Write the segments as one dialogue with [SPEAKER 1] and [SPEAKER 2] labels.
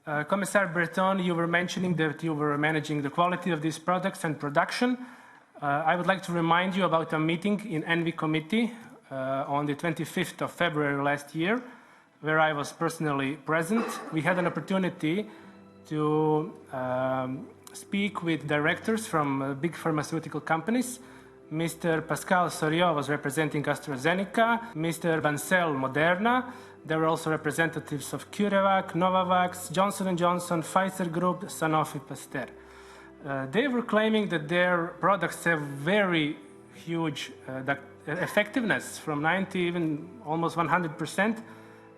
[SPEAKER 1] Komesar Breton, you were mentioning that you were managing the quality of these products and production. I would like to remind you about a meeting in ENVI committee on the 25th of February last year, where I was personally present. We had an opportunity to speak with directors from big pharmaceutical companies. Mr. Pascal Soriot was representing AstraZeneca, Mr. Bancel Moderna. There were also representatives of CureVac, Novavax, Johnson & Johnson, Pfizer Group, Sanofi Pasteur. They were claiming that their products have very huge effectiveness, from 90, even almost 100%,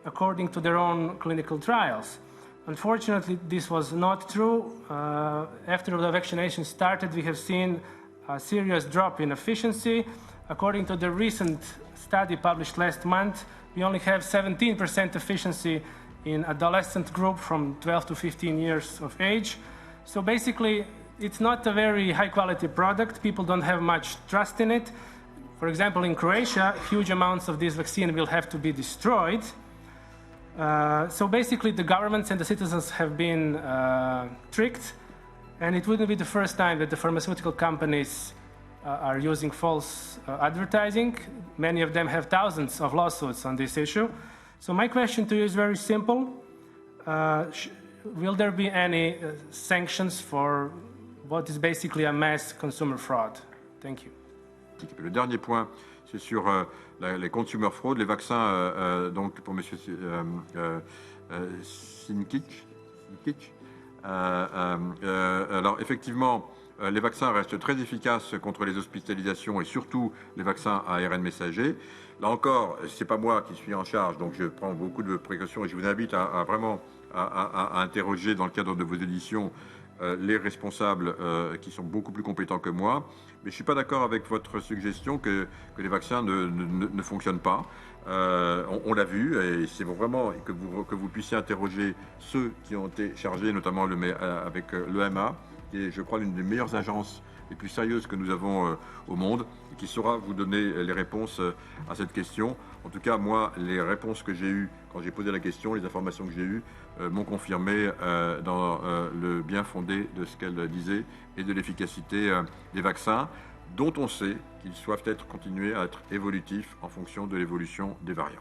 [SPEAKER 1] according to their own clinical trials. Unfortunately, this was not true. After the vaccination started, we have seen a serious drop in efficiency. According to the recent study published last month, we only have 17% efficiency in adolescent group from 12 to 15 years of age. So basically, it's not a very high quality product. People don't have much trust in it. For example, in Croatia, huge amounts of this vaccine will have to be destroyed. So basically, the governments and the citizens have been tricked, and it wouldn't be the first time that the pharmaceutical companies are using false advertising. Many of them have thousands of lawsuits on this issue. So my question to you is very simple. Will there be any sanctions for what is basically a mass consumer fraud? Thank you.
[SPEAKER 2] Le dernier point, c'est sur les consumer fraud, les vaccins, donc pour M. Sinčić. Alors effectivement, les vaccins restent très efficaces contre les hospitalisations et surtout les vaccins à ARN messager. Là encore, c'est pas moi qui suis en charge, donc je prends beaucoup de précautions et je vous invite à vraiment interroger dans le cadre de vos auditions les responsables qui sont beaucoup plus compétents que moi. Mais je ne suis pas d'accord avec votre suggestion que les vaccins ne fonctionnent pas. On l'a vu et c'est vraiment que vous puissiez interroger ceux qui ont été chargés, notamment avec l'EMA, qui est, je crois, l'une des meilleures agences les plus sérieuses que nous avons au monde et qui saura vous donner les réponses à cette question. En tout cas, moi, les réponses que j'ai eues quand j'ai posé la question, les informations que j'ai eues, m'ont confirmé dans le bien fondé de ce qu'elle disait et de l'efficacité des vaccins, dont on sait qu'ils doivent continuer à être évolutifs en fonction de l'évolution des variants.